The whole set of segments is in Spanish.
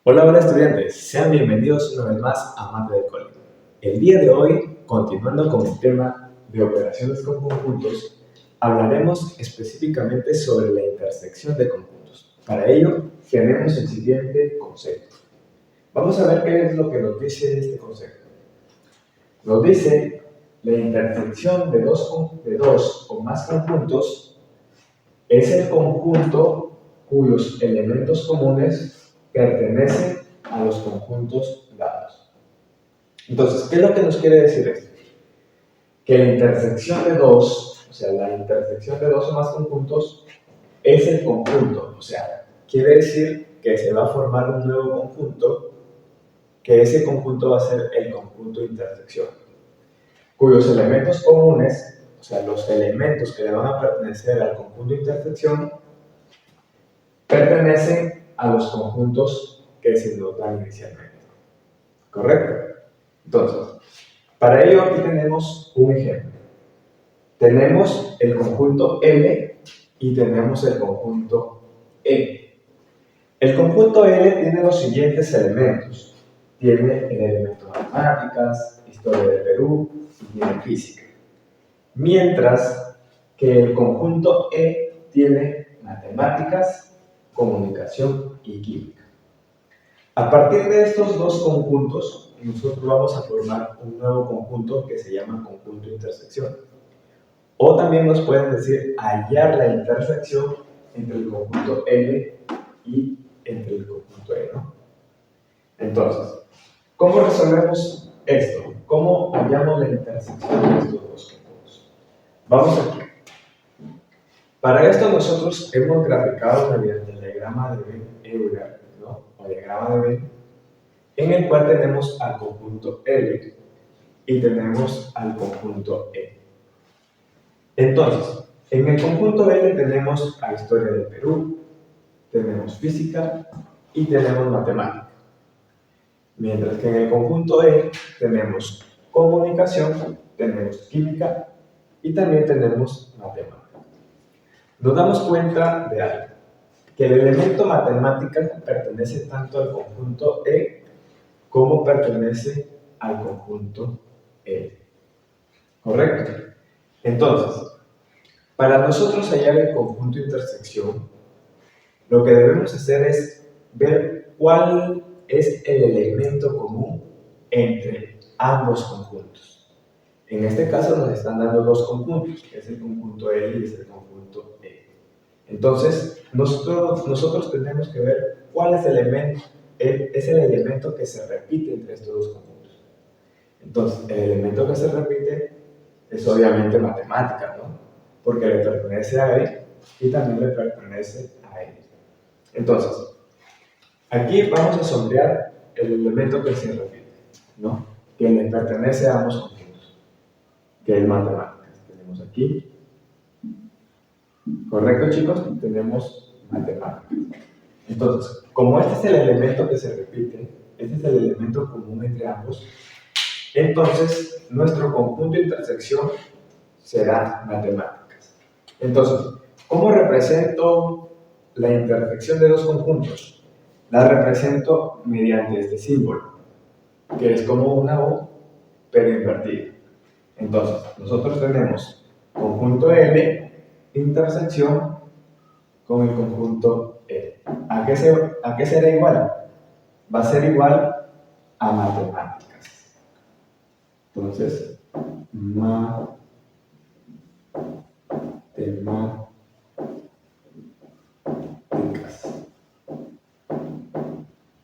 Hola, hola estudiantes, sean bienvenidos una vez más a Mate del Cole. El día de hoy, continuando con el tema de operaciones con conjuntos, hablaremos específicamente sobre la intersección de conjuntos. Para ello, tenemos el siguiente concepto. Vamos a ver qué es lo que nos dice este concepto. Nos dice la intersección de dos o más conjuntos es el conjunto cuyos elementos comunes pertenecen a los conjuntos dados. Entonces, ¿qué es lo que nos quiere decir esto? Que la intersección de dos, o sea, la intersección de dos o más conjuntos es el conjunto, o sea, quiere decir que se va a formar un nuevo conjunto, que ese conjunto va a ser el conjunto de intersección, cuyos elementos comunes, o sea, los elementos que le van a pertenecer al conjunto de intersección, pertenecen a los conjuntos que se nos dan inicialmente. ¿Correcto? Entonces, para ello aquí tenemos un ejemplo. Tenemos el conjunto L y tenemos el conjunto E. El conjunto L tiene los siguientes elementos. Tiene el elemento matemáticas, historia de Perú y tiene física. Mientras que el conjunto E tiene matemáticas, comunicación y química. A partir de estos dos conjuntos, nosotros vamos a formar un nuevo conjunto que se llama conjunto de intersección. O también nos pueden decir hallar la intersección entre el conjunto L y entre el conjunto E, ¿no? Entonces, ¿cómo resolvemos esto? ¿Cómo hallamos la intersección de estos dos conjuntos? Vamos aquí. Para esto nosotros hemos graficado mediante el diagrama de Euler, ¿no? O diagrama de Venn, en el cual tenemos al conjunto L y tenemos al conjunto E. Entonces, en el conjunto L tenemos a historia del Perú, tenemos física y tenemos matemática. Mientras que en el conjunto E tenemos comunicación, tenemos química y también tenemos matemática. Nos damos cuenta de algo, que el elemento matemática pertenece tanto al conjunto E como pertenece al conjunto L. ¿Correcto? Entonces, para nosotros hallar el conjunto de intersección, lo que debemos hacer es ver cuál es el elemento común entre ambos conjuntos. En este caso nos están dando dos conjuntos, que es el conjunto L y es el conjunto E. Entonces, nosotros tenemos que ver cuál es el elemento que se repite entre estos dos conjuntos. Entonces, el elemento que se repite es obviamente matemática, ¿no? Porque le pertenece a E y también le pertenece a L. Entonces, aquí vamos a sombrear el elemento que se repite, ¿no? Que le pertenece a ambos conjuntos, que es matemáticas. Tenemos aquí. ¿Correcto, chicos? Tenemos matemáticas. Entonces, como este es el elemento que se repite, este es el elemento común entre ambos, entonces nuestro conjunto de intersección será matemáticas. Entonces, ¿cómo represento la intersección de dos conjuntos? La represento mediante este símbolo, que es como una O, pero invertida. Entonces, nosotros tenemos conjunto L, intersección con el conjunto E. ¿A qué será igual? Va a ser igual a matemáticas. Entonces, matemáticas.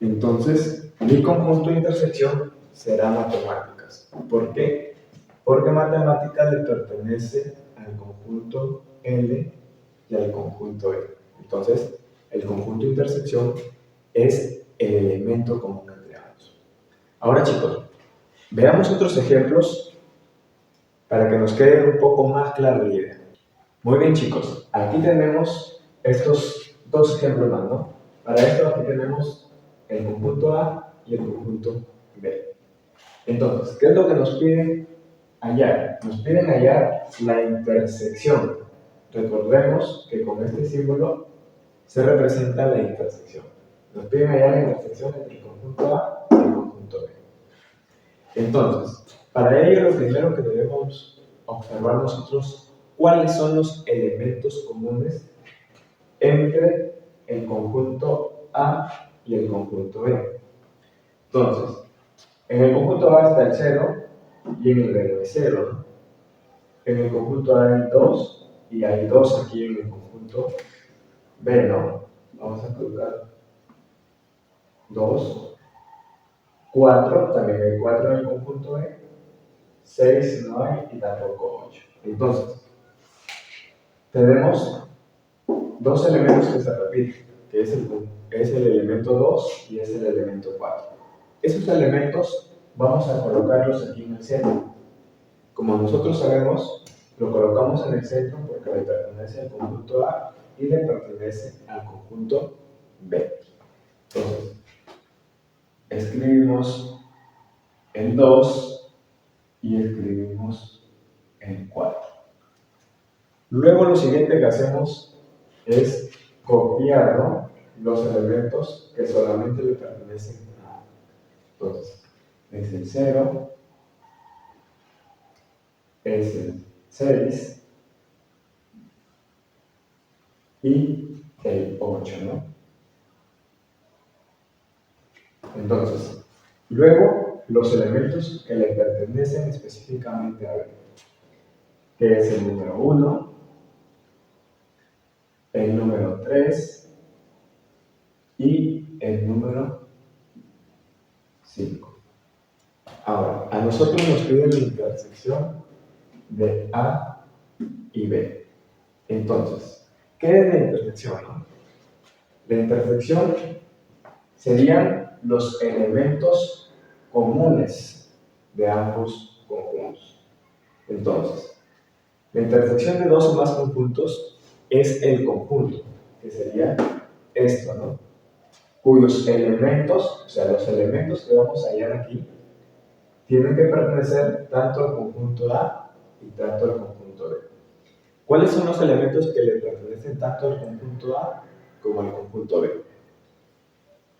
Entonces, mi conjunto de intersección será matemáticas. ¿Por qué? Porque matemáticas le pertenece al conjunto L y al conjunto E. Entonces, el conjunto de intersección es el elemento común entre ambos. Ahora, chicos, veamos otros ejemplos para que nos quede un poco más clara la idea. Muy bien, chicos, aquí tenemos estos dos ejemplos más, ¿no? Para esto aquí tenemos el conjunto A y el conjunto B. Entonces, ¿qué es lo que nos piden hallar? Nos piden hallar la intersección. Recordemos que con este símbolo se representa la intersección. Nos piden hallar la intersección entre el conjunto A y el conjunto B. Entonces, para ello lo primero que debemos observar nosotros, ¿cuáles son los elementos comunes entre el conjunto A y el conjunto B? Entonces, en el conjunto A está el 0 y en el B no hay 0, ¿no? En el conjunto A hay 2 y hay 2 aquí en el conjunto B, ¿no? Vamos a colocar 2, 4, también hay 4 en el conjunto B, 6 no hay y tampoco 8. Entonces, tenemos dos elementos que se repiten, que es el elemento 2 y es el elemento 4. Esos elementos vamos a colocarlos aquí en el centro. Como nosotros sabemos, lo colocamos en el centro porque le pertenece al conjunto A y le pertenece al conjunto B. Entonces, escribimos el 2 y escribimos el 4. Luego lo siguiente que hacemos es copiar, ¿no?, los elementos que solamente le pertenecen a A. Entonces, es el 0, es el 6 y el 8, ¿no? Entonces, luego los elementos que le pertenecen específicamente a B, que es el número 1, el número 3 y el número 5. Ahora, a nosotros nos piden la intersección de A y B. Entonces, ¿qué es la intersección, no? La intersección serían los elementos comunes de ambos conjuntos. Entonces, la intersección de dos o más conjuntos es el conjunto, que sería esto, ¿no?, cuyos elementos, o sea, los elementos que vamos a hallar aquí, tienen que pertenecer tanto al conjunto A y tanto al conjunto B. ¿Cuáles son los elementos que le pertenecen tanto al conjunto A como al conjunto B?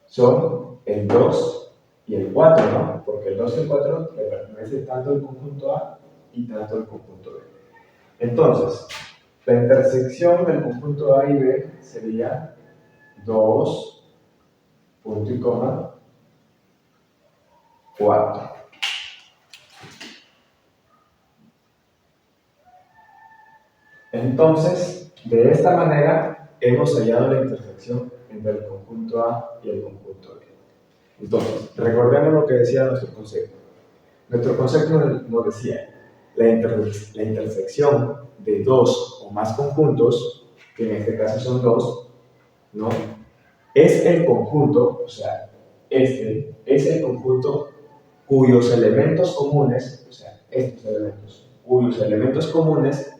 Son el 2 y el 4, ¿no? Porque el 2 y el 4 le pertenecen tanto al conjunto A y tanto al conjunto B. Entonces, la intersección del conjunto A y B sería 2, punto y coma, 4. Entonces, de esta manera, hemos hallado la intersección entre el conjunto A y el conjunto B. Entonces, recordemos lo que decía nuestro concepto. Nuestro concepto nos decía la intersección de dos o más conjuntos, que en este caso son dos, ¿no?, es el conjunto, o sea, este es el conjunto cuyos elementos comunes, o sea, estos elementos, cuyos elementos comunes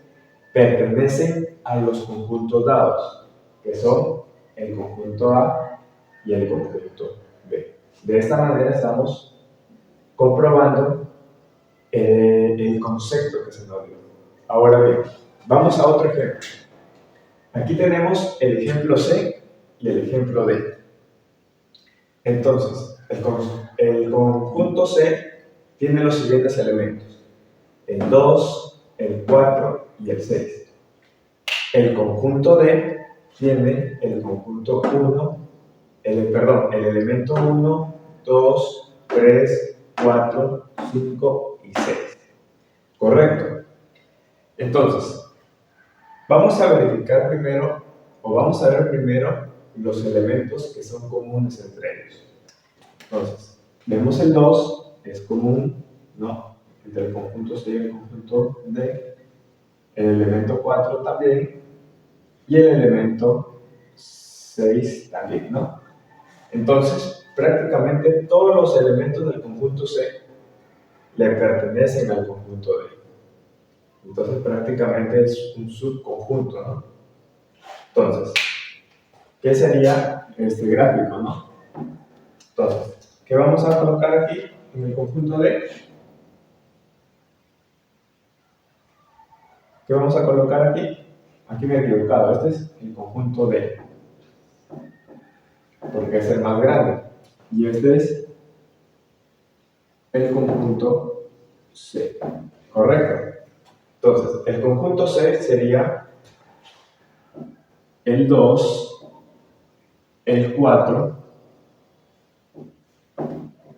pertenecen a los conjuntos dados, que son el conjunto A y el conjunto B. De esta manera estamos comprobando el concepto que se nos dio. Ahora bien, vamos a otro ejemplo. Aquí tenemos el ejemplo C y el ejemplo D. Entonces, el conjunto C tiene los siguientes elementos: el 2, el 4 y el 6. El conjunto D tiene el conjunto 1, el elemento 1, 2, 3, 4, 5 y 6. ¿Correcto? Entonces, vamos a verificar primero, o vamos a ver primero los elementos que son comunes entre ellos. Entonces, vemos el 2, es común, ¿no?, entre el conjunto C y el conjunto D, el elemento 4 también, y el elemento 6 también, ¿no? Entonces, prácticamente todos los elementos del conjunto C le pertenecen al conjunto D. Entonces, prácticamente es un subconjunto, ¿no? Entonces, ¿qué sería este gráfico, no? Entonces, ¿qué vamos a colocar aquí en el conjunto D? ¿Qué vamos a colocar aquí? Aquí me he equivocado, este es el conjunto D. porque es el más grande. Y este es el conjunto C. ¿Correcto? Entonces, el conjunto C sería el 2, el 4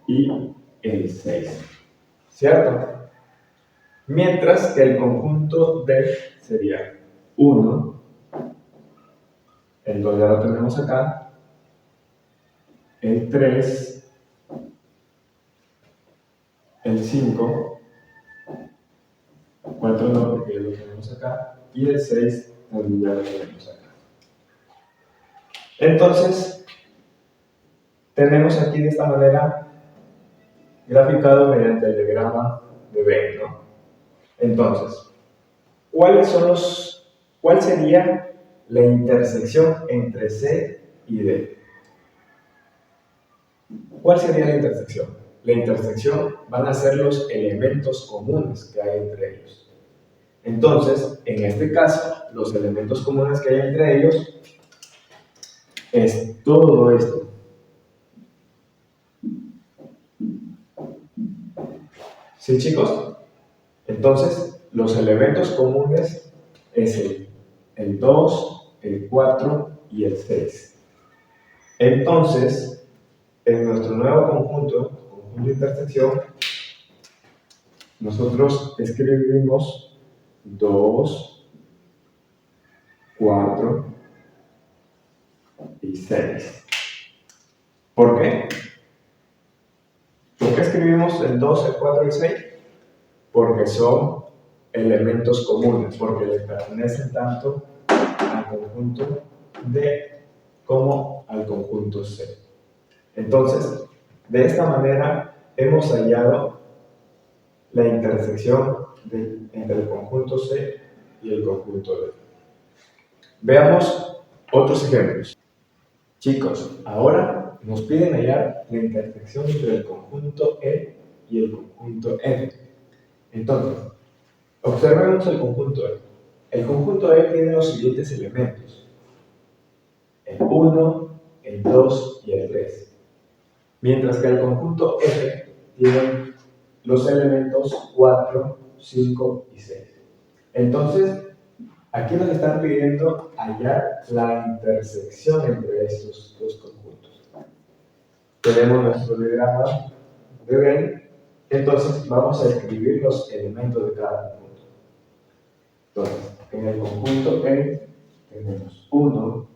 y el 6. ¿Cierto? Mientras que el conjunto D sería 1, el 2 ya lo tenemos acá, el 3, el 5, 4 no porque ya lo tenemos acá, y el 6 también ya lo tenemos acá. Entonces, tenemos aquí de esta manera graficado mediante el diagrama de Venn, ¿no? Entonces, ¿cuál sería la intersección entre C y D? ¿Cuál sería la intersección? La intersección van a ser los elementos comunes que hay entre ellos. Entonces, en este caso, los elementos comunes que hay entre ellos es todo esto. ¿Sí, chicos? Entonces, los elementos comunes es el 2, el 4 y el 6. Entonces, en nuestro nuevo conjunto de intersección, nosotros escribimos 2, 4 y 6. ¿Por qué? ¿Por qué escribimos el 2, el 4 y el 6? Porque son elementos comunes, porque les pertenecen tanto al conjunto D como al conjunto C. Entonces, de esta manera hemos hallado la intersección entre el conjunto C y el conjunto D. Veamos otros ejemplos. Chicos, ahora nos piden hallar la intersección entre el conjunto E y el conjunto F. Entonces, observemos el conjunto E. El conjunto E tiene los siguientes elementos: el 1, el 2 y el 3. Mientras que el conjunto F tiene los elementos 4, 5 y 6. Entonces, aquí nos están pidiendo hallar la intersección entre estos dos conjuntos. Tenemos nuestro diagrama de Venn, entonces vamos a escribir los elementos de cada conjunto. Entonces, en el conjunto E tenemos 1,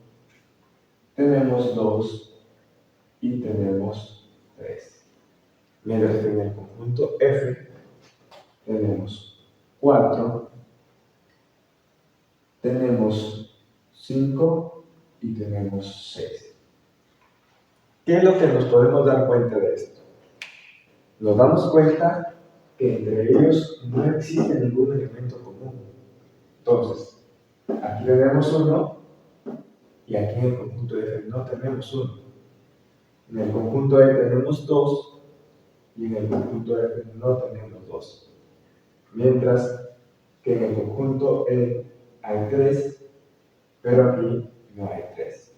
tenemos 2 y tenemos 3. Mientras que en el conjunto F tenemos 4, tenemos 5 y tenemos 6. ¿Qué es lo que nos podemos dar cuenta de esto? Nos damos cuenta que entre ellos no existe ningún elemento común. Entonces, aquí tenemos 1 y aquí en el conjunto F no tenemos 1. En el conjunto E tenemos 2 y en el conjunto F no tenemos 2. Mientras que en el conjunto E hay 3, pero aquí no hay 3.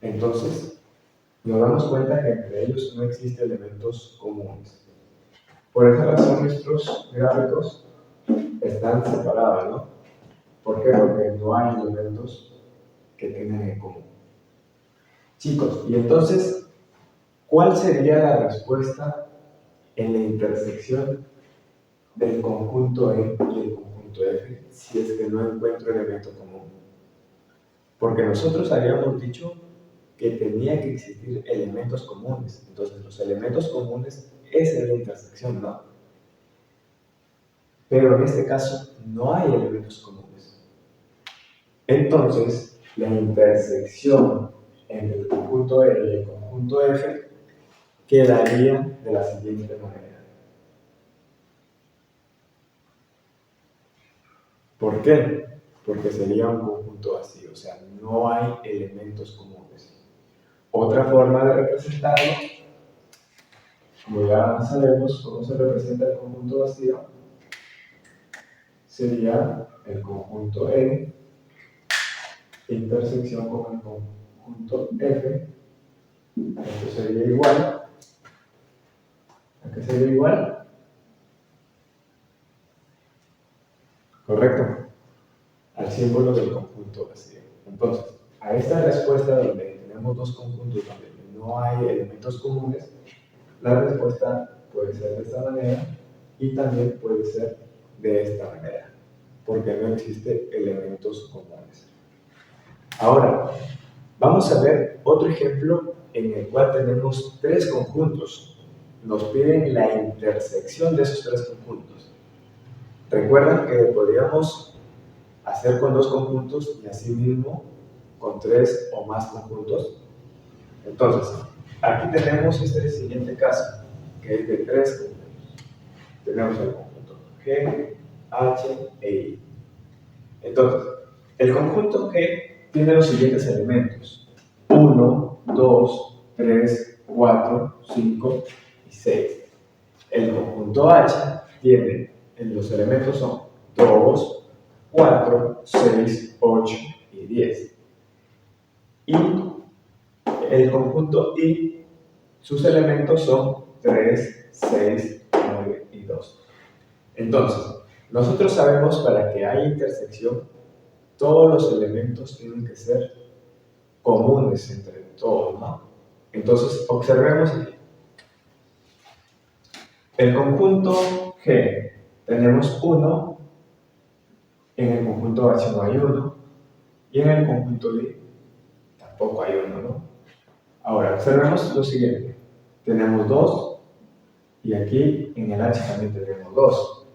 Entonces, nos damos cuenta que entre ellos no existen elementos comunes. Por esa razón nuestros gráficos están separados, ¿no? ¿Por qué? Porque no hay elementos que tengan en común. Chicos, y entonces, ¿cuál sería la respuesta en la intersección del conjunto E y el conjunto F si es que no encuentro elemento común? Porque nosotros habíamos dicho que tenía que existir elementos comunes. Entonces, los elementos comunes es en la intersección, ¿no? Pero en este caso no hay elementos comunes. Entonces, la intersección entre el conjunto E y el conjunto F quedaría de la siguiente manera. ¿Por qué? Porque sería un conjunto vacío, o sea, no hay elementos comunes. Otra forma de representarlo, como ya sabemos cómo se representa el conjunto vacío, sería el conjunto E intersección con el conjunto F Esto sería igual. ¿A qué sería igual? Correcto. Al símbolo del conjunto vacío. Entonces, a esta respuesta donde tenemos dos conjuntos donde no hay elementos comunes, la respuesta puede ser de esta manera y también puede ser de esta manera, porque no existen elementos comunes. Ahora, vamos a ver otro ejemplo en el cual tenemos tres conjuntos. Nos piden la intersección de esos tres conjuntos. Recuerdan que podríamos hacer con dos conjuntos y asimismo con tres o más conjuntos. Entonces, aquí tenemos este siguiente caso, que es de tres conjuntos. Tenemos el conjunto G, H e I. Entonces, el conjunto G tiene los siguientes elementos: 1, 2, 3, 4, 5 y 6. El conjunto H tiene, los elementos son 2, 4, 6, 8 y 10. Y el conjunto I, sus elementos son 3, 6, 9 y 2. Entonces, nosotros sabemos para que haya intersección, todos los elementos tienen que ser comunes entre todos, ¿no? Entonces, observemos aquí. El conjunto G, tenemos 1, en el conjunto H no hay 1, y en el conjunto I tampoco hay 1, ¿no? Ahora, observemos lo siguiente. Tenemos 2, y aquí en el H también tenemos 2.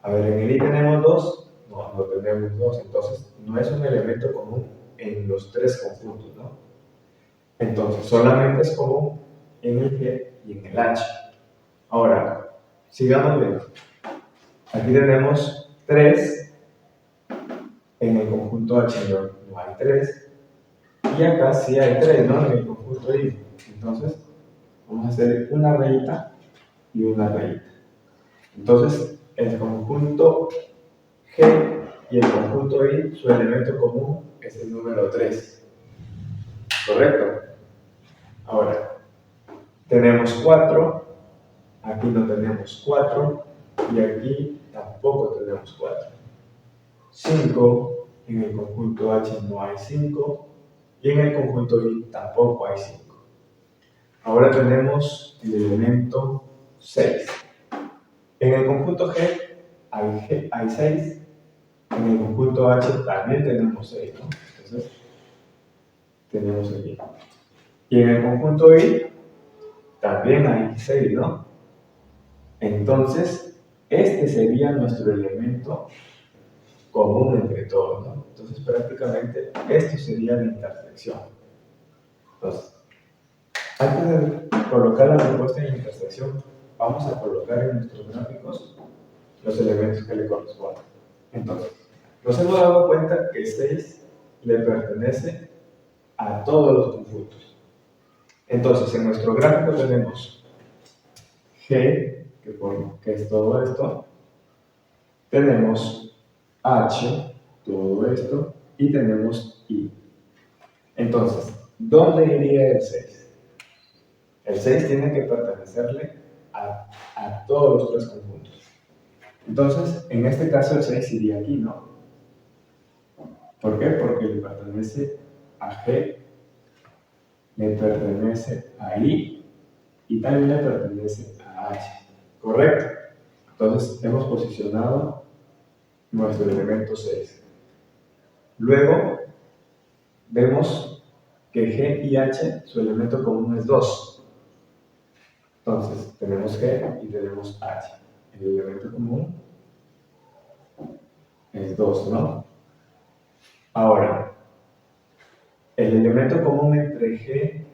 A ver, en el I tenemos 2, no tenemos 2, entonces no es un elemento común en los tres conjuntos, ¿no? Entonces, solamente es común en el G y en el H. Ahora, sigamos viendo. Aquí tenemos 3, en el conjunto H no hay 3, y acá sí hay 3, ¿no? En el conjunto I. Entonces, vamos a hacer una rayita y una rayita. Entonces, el conjunto G y el conjunto I, su elemento común es el número 3. ¿Correcto? Ahora, tenemos 4, aquí no tenemos 4, y aquí tampoco tenemos 4. 5, en el conjunto H no hay 5, y en el conjunto I tampoco hay 5. Ahora tenemos el elemento 6. En el conjunto G hay 6, en el conjunto H también tenemos 6, ¿no? Entonces, tenemos aquí. Y en el conjunto I también hay 6, ¿no? Entonces, este sería nuestro elemento común entre todos, ¿no? Entonces, prácticamente, esto sería la intersección. Entonces, antes de colocar la respuesta en intersección, vamos a colocar en nuestros gráficos los elementos que le corresponden. Entonces, nos hemos dado cuenta que 6 le pertenece a todos los conjuntos. Entonces, en nuestro gráfico tenemos G, que es todo esto, tenemos H, todo esto, y tenemos I. Entonces, ¿dónde iría el 6? El 6 tiene que pertenecerle a todos los tres conjuntos. Entonces, en este caso el 6 iría aquí, ¿no? ¿Por qué? Porque le pertenece a G, le pertenece a I y también le pertenece a H. ¿Correcto? Entonces, hemos posicionado nuestro elemento 6. Luego, vemos que G y H, su elemento común es 2. Entonces, tenemos G y tenemos H. El elemento común es 2, ¿no? Ahora, el elemento común entre G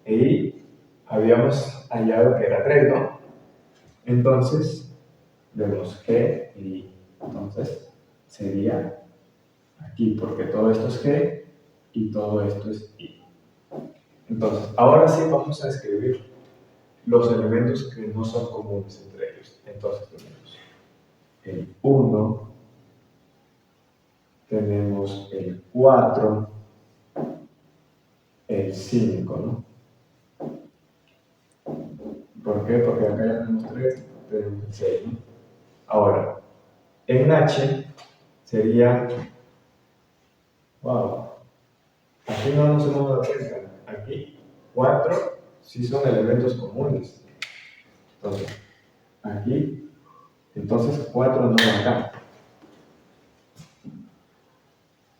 e I habíamos hallado que era 3, ¿no? Entonces, vemos G y I. Entonces, sería aquí, porque todo esto es G y todo esto es I. Entonces, ahora sí vamos a escribir los elementos que no son comunes entre ellos. Entonces, tenemos el 1, tenemos el 4, el 5, ¿no? ¿Por qué? Porque acá ya tenemos 3, tenemos el 6, ¿no? Ahora, en H sería, wow, aquí no nos hemos dado cuenta, aquí 4 sí son elementos comunes. Entonces, aquí, entonces 4 no va acá.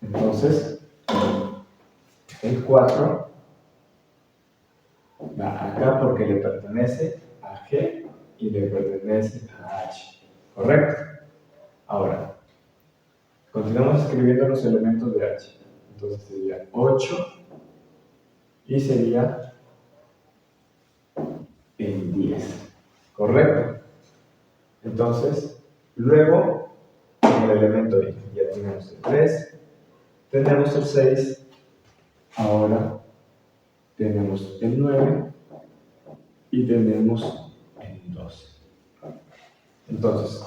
Entonces, el 4 va acá porque le pertenece a G y le pertenece a H. ¿Correcto? Ahora, continuamos escribiendo los elementos de H. Entonces sería 8 y sería el 10. ¿Correcto? Entonces, luego, en el elemento I, ya tenemos el 3, tenemos el 6, ahora tenemos el 9 y tenemos el 12. Entonces,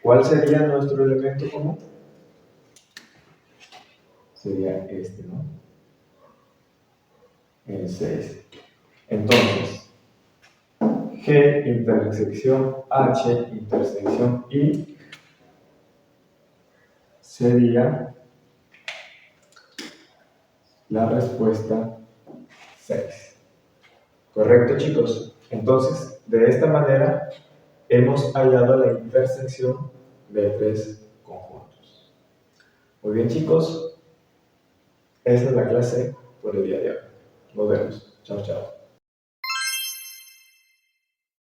¿cuál sería nuestro elemento común? Sería este, ¿no? El 6. Entonces, G intersección H intersección I sería la respuesta 6. ¿Correcto, chicos? Entonces, de esta manera hemos hallado la intersección de 3 conjuntos. Muy bien, chicos, esa es la clase por el día de hoy. Nos vemos. Chao, chao.